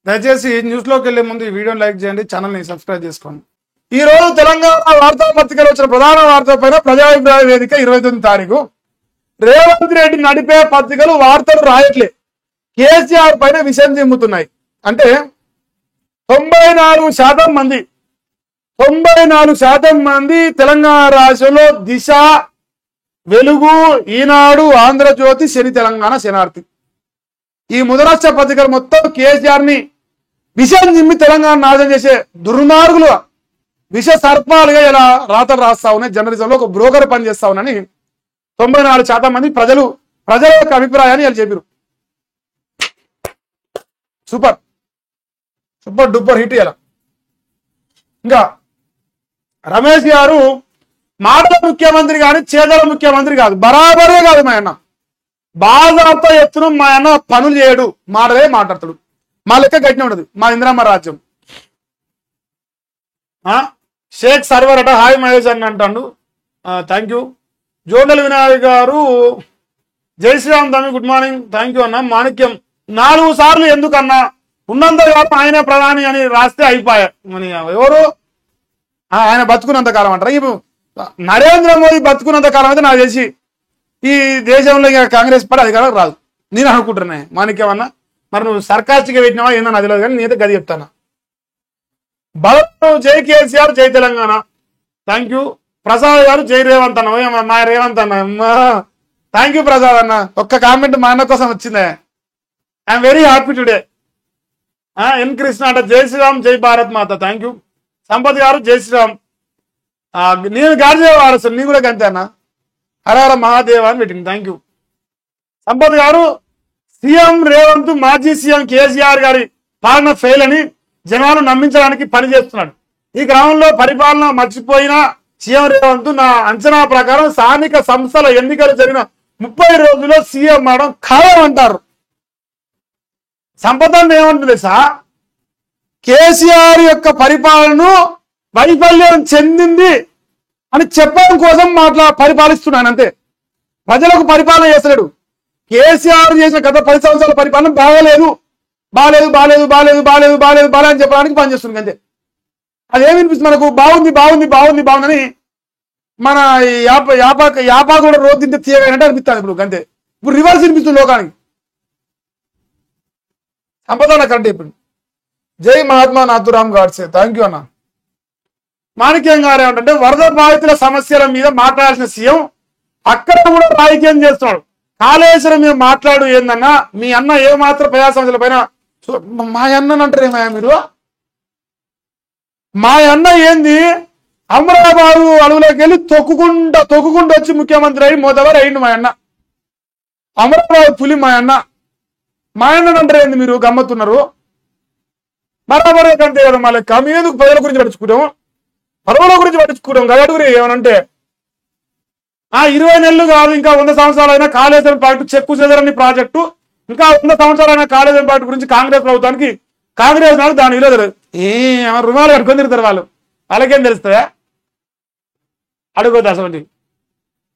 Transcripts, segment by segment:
దయచేసి న్యూస్లోకి వెళ్లే ముందు ఈ వీడియోని లైక్ చేయండి, ఛానల్ని సబ్స్క్రైబ్ చేసుకోండి. ఈ రోజు తెలంగాణ వార్తాపత్రికలో వచ్చిన ప్రధాన వార్త పైన ప్రజాభిప్రాయ వేదిక 29 తారీఖు. రేవంత్ రెడ్డి నడిపే పత్రికలు వార్తలు రాయట్లే, కేసీఆర్ పైన విషయం చెమ్ముతున్నాయి. అంటే 94% మంది తెలంగాణ రాష్ట్రంలో దిశ, వెలుగు, ఈనాడు, ఆంధ్రజ్యోతి, శని తెలంగాణ, శనార్థి ఈ ముదరాష్ట్ర పత్రికలు మొత్తం కేసీఆర్ ని విషయం నిమ్మి తెలంగాణ నాశనం చేసే దుర్మార్గులు, విష సర్పాలుగా ఇలా రాతలు రాస్తా ఉన్నాయి. జర్నలిజంలో ఒక బ్రోకర్ పనిచేస్తా ఉన్నాని 94% మంది ప్రజల యొక్క అభిప్రాయాన్ని వాళ్ళు చెప్పారు. Super super duper hit. ఇలా ఇంకా రమేష్ గారు మాటల ముఖ్యమంత్రి కానీ చేతల ముఖ్యమంత్రి కాదు, బరాబరే కాదు. మా అన్న బాధాతో ఎత్తున మా అన్న పనులు చేయడు, మాటలే మాట్లాడతాడు. మా లెక్క గట్టిన ఉండదు మా ఇందిరమ్మ రాజ్యం. షేక్ సర్వర్ అట హాయ్ మహేష్ అని అంటాడు, థ్యాంక్ యూ. జోడల్ వినాయక్ గారు జై శ్రీరామ్ తమ్మి గుడ్ మార్నింగ్, థ్యాంక్ యూ అన్న. మాణిక్యం 4 సార్లు ఎందుకన్నా ఉన్నంత కాలం ఆయనే ప్రధాని అని రాస్తే అయిపోయా. ఎవరు ఆయన బతుకున్నంత కాలం అంటారా? ఇప్పుడు నరేంద్ర మోదీ బతుకున్నంత కాలం అయితే నాకు తెలిసి ఈ దేశంలో ఇక కాంగ్రెస్ పార్టీ అధికారం రాదు నేను అనుకుంటున్నాను. మాణిక్యమన్నా మరి నువ్వు సర్కాస్టిక్గా పెట్టినావా ఏందో నాకు తెలియదు, కానీ నేనైతే గది చెప్తాను. బలం జై కేసీఆర్ జై తెలంగాణ, థ్యాంక్ యూ. ప్రసాద్ గారు జై రేవంత్ అన్న, మా రేవంత్ అన్న, థ్యాంక్ యూ ప్రసాద్ అన్న. ఒక్క కామెంట్ మా అన్న కోసం వచ్చిందే, ఐఎమ్ వెరీ హ్యాపీ టుడే. ఎన్ కృష్ణ అంట జై శ్రీరామ్ జై భారత్ మాత, థ్యాంక్ యూ. సంపత్ గారు జై శ్రీరామ్. నేను గాడిదే వారసు, నీ కూడా గంతే అన్న, హరహర మహాదేవ అని పెట్టింది, థ్యాంక్ యూ. సంపత్ గారు సీఎం రేవంత్ మాజీ సీఎం కేసీఆర్ గారి పాలన ఫెయిల్ అని జనాలు నమ్మించడానికి పనిచేస్తున్నాడు. ఈ గ్రామంలో పరిపాలన మర్చిపోయిన సీఎం రేవంత్ నా అంచనా ప్రకారం స్థానిక సంస్థల ఎన్నికలు జరిగిన 30 రోజుల్లో సీఎం అవడం ఖాయం అంటారు. సంపద ఏమంటుంది సార్, కేసీఆర్ యొక్క పరిపాలనను వైఫల్యం చెందింది అని చెప్పడం కోసం పరిపాలిస్తున్నాను అంతే. ప్రజలకు పరిపాలన చేస్తలేడు. కేసీఆర్ చేసిన గత 10 సంవత్సరాల పరిపాలన బాగలేదు అని చెప్పడానికి పనిచేస్తుంది అంతే. అదేమినిపిస్తుంది మనకు, బాగుందని మన యాపా కూడా రోజు తింటే తీయగానంటే అనిపిస్తుంది ఇప్పుడు అంతే. ఇప్పుడు రివర్స్ అనిపిస్తుంది లోకానికి. సంపద కంటే ఇప్పుడు జై మహాత్మా నాథురామ్ గాడ్సే, థ్యాంక్ యూ అన్న. మాణిక్యం గారు ఏమంటే వరద బాధితుల సమస్యల మీద మాట్లాడాల్సిన సీఎం అక్కడ కూడా రాజకీయం చేస్తున్నాడు. కాళేశ్వరం మీద మాట్లాడు ఏందన్నా, మీ అన్న ఏమాత్రం ప్రజా సమస్యల పైన మా అన్న అంటారేమా మీరు? మా అన్న ఏంది అమరాబాదు అడవులోకి వెళ్ళి తొక్కుకుంటూ వచ్చి ముఖ్యమంత్రి అయ్యి మొదవరు అయ్యిండు మా అన్న. అమరాబాదు పులి మా అన్న అంటారు ఏంది మీరు? గమ్మత్తున్నారు. బరాబరే కంటే కదా మా లెక్క. మీ ఎందుకు ప్రజల గురించి పట్టించుకుంటాం, పదవుల గురించి పట్టించుకుంటాం గడగురి ఏమనంటే 20 నెలలు కాదు ఇంకా 100 సంవత్సరాలైనా కాళేశ్వరం ప్రాజెక్టు చెక్కు చెదరని ప్రాజెక్టు, ఇంకా 100 సంవత్సరాలైన కాళేశ్వరం ప్రాజెక్టు గురించి కాంగ్రెస్ ప్రభుత్వానికి కాంగ్రెస్ నాడు దాని విలువ తెలియదు. రుణాలు కట్టుకొని తిరుగుతారు వాళ్ళు, వాళ్ళకేం తెలుస్తాయా? అడుగుతా అసలు.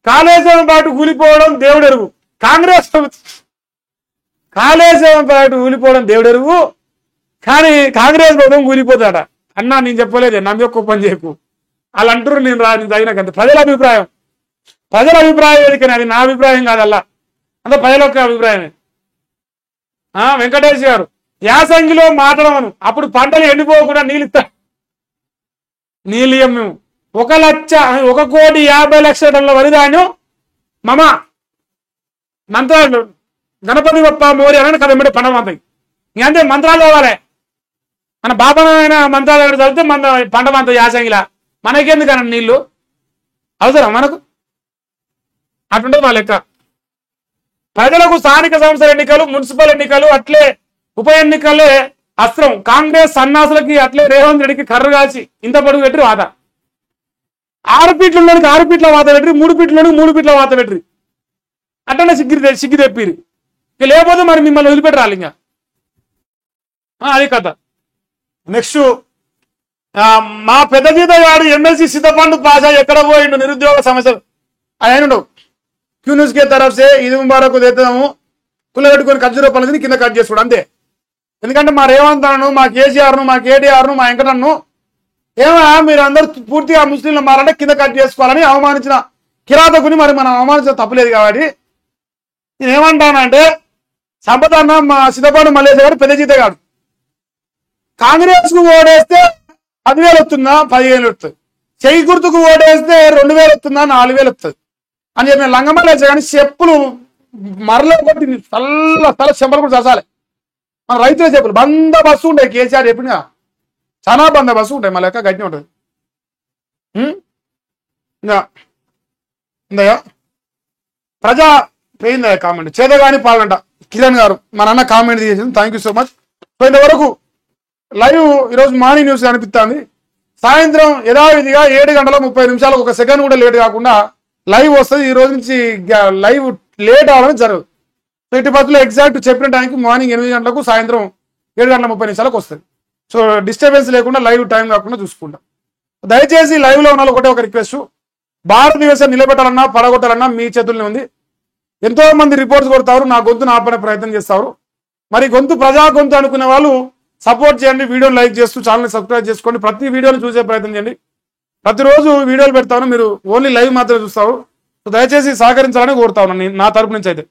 కాళేశ్వరం ప్రాజెక్టు కూలిపోవడం దేవుడెరుగు, కాళేశ్వరం ప్రాజెక్టు కూలిపోవడం దేవుడెరుగు, కానీ కాంగ్రెస్ ప్రభుత్వం కూలిపోతాడ అన్నా. నేను చెప్పలేదు, నమ్మి ఒక్క పని చేయకు వాళ్ళు అంటారు. నేను తగినకంత ప్రజల అభిప్రాయం ఏదికని, అది నా అభిప్రాయం కాదల్లా, అంత ప్రజల యొక్క అభిప్రాయమే. వెంకటేష్ గారు యాసంగిలో మాట్లాడమను, అప్పుడు పంటలు ఎండిపోకుండా నీళ్ళు ఇయ్యం మేము. 1,50,00,000 టన్నుల వరి ధాన్యం మమ మంత్రాలు గణపతి బప్ప మోరి అని కదా ఎమ్మడే పంట మాతాయి. ఇంకంతే మంత్రాలు పోవాలి. మన బాబనైన మంత్రాలు చదివితే మన పంట మంత యాసంగిలా మనకెందుకన్నా నీళ్లు అవసరం మనకు? అటుండదు మా లెక్క. ప్రజలకు స్థానిక సంస్థల ఎన్నికలు, మున్సిపల్ ఎన్నికలు, అట్లే ఉప ఎన్నికలే అస్త్రం. కాంగ్రెస్ సన్నాసులకి అట్లే రేవంత్ రెడ్డికి కర్ర కాల్చి ఇంత పొడుగు పెట్టి వాత 6 ఫీట్లలోనికి 6 ఫీట్ల వాత పెట్టి 3 ఫీట్లలోనికి 3 ఫీట్ల వాత పెట్టి అట్లనే సిగ్గి తెప్పిరి. ఇక లేకపోతే మరి మిమ్మల్ని వదిలిపెట్టరాలి ఇంకా. అది కథ. నెక్స్ట్ మా పెద్ద జీతగాడు ఎమ్మెల్సీ సిద్ధపండు పాషా ఎక్కడ పోయిండు నిరుద్యోగ సమస్యలు ఆయన క్యూన్యూస్ కే తరఫ్ సే ఇది ముబారక్ దేతాము కుల పెట్టుకొని 10 రూపాయలు కింద కట్ చేసుకోడు అంతే. ఎందుకంటే మా రేవంత్ అన్నను, మా కేసీఆర్ను, మా కేటీఆర్ను, మా వెంకటన్ను ఏమో మీరు అందరూ పూర్తిగా ముస్లింలు మారంటే కింద కట్ చేసుకోవాలని అవమానించిన కిరాతకుని మరి మనం అవమానించడం తప్పలేదు. కాబట్టి నేను ఏమంటానంటే సంపద అన్న మా సిద్ధపాటు మల్లేశ గారు పెద్ద జీతగాడు. కాంగ్రెస్ కు ఓడేస్తే 10,000 వస్తుందా, 15,000 వస్తుంది. చెయ్యి గుర్తుకు ఓడేస్తే 2,000 వస్తుందా, 4,000 వస్తుంది అని చెప్పిన లంగమల్లేశ కానీ చెప్పులు మరలో కొట్టి తల చెంపలు కూడా చసాలి. మన రైతుల చెప్పులు బంద బస్సు ఉంటాయి. కేసీఆర్ చెప్పిన చాలా బంద బస్సు ఉంటాయి. మా లెక్క గట్టి ఉంటుంది. ఇందయ్యా ప్రజా పోయిందయ్యా కామెంట్ చేదగాని పాల్గంట కిరణ్ గారు మన అన్న కామెంట్ చేసింది. Thank you so much. So ఇంతవరకు లైవ్ ఈరోజు మార్నింగ్ న్యూస్ అనిపిస్తుంది. సాయంత్రం యథావిధిగా 7:30 ఒక సెకండ్ కూడా లేట్ కాకుండా లైవ్ వస్తుంది. ఈ రోజు నుంచి లైవ్ లేట్ అవడం జరగదు. సో ఇటు పత్తులో ఎగ్జాక్ట్ చెప్పిన టైంకి మార్నింగ్ 8 గంటలకు, సాయంత్రం 7:30 వస్తుంది. సో డిస్టర్బెన్స్ లేకుండా లైవ్ టైం కాకుండా చూసుకుంటాం. దయచేసి లైవ్ లో ఉన్న ఒకటే ఒక రిక్వెస్ట్, భారతదేశం నిలబెట్టాలన్నా పడగొట్టాలన్నా మీ చేతుల్లోనే ఉంది. ఎంతో మంది రిపోర్ట్స్ కొడతారు, నా గొంతును ఆపనే ప్రయత్నం చేస్తారు. మరి ప్రజా గొంతు అనుకునే వాళ్ళు సపోర్ట్ చేయండి. వీడియోని లైక్ చేస్తూ ఛానల్ని సబ్స్క్రైబ్ చేసుకోండి. ప్రతి వీడియోని చూసే ప్రయత్నం చేయండి. ప్రతిరోజు వీడియోలు పెడతాను, మీరు ఓన్లీ లైవ్ మాత్రమే చూస్తారు. సో దయచేసి సహకరించాలని కోరుతా ఉన్నాను నా తరపు నుంచి అయితే.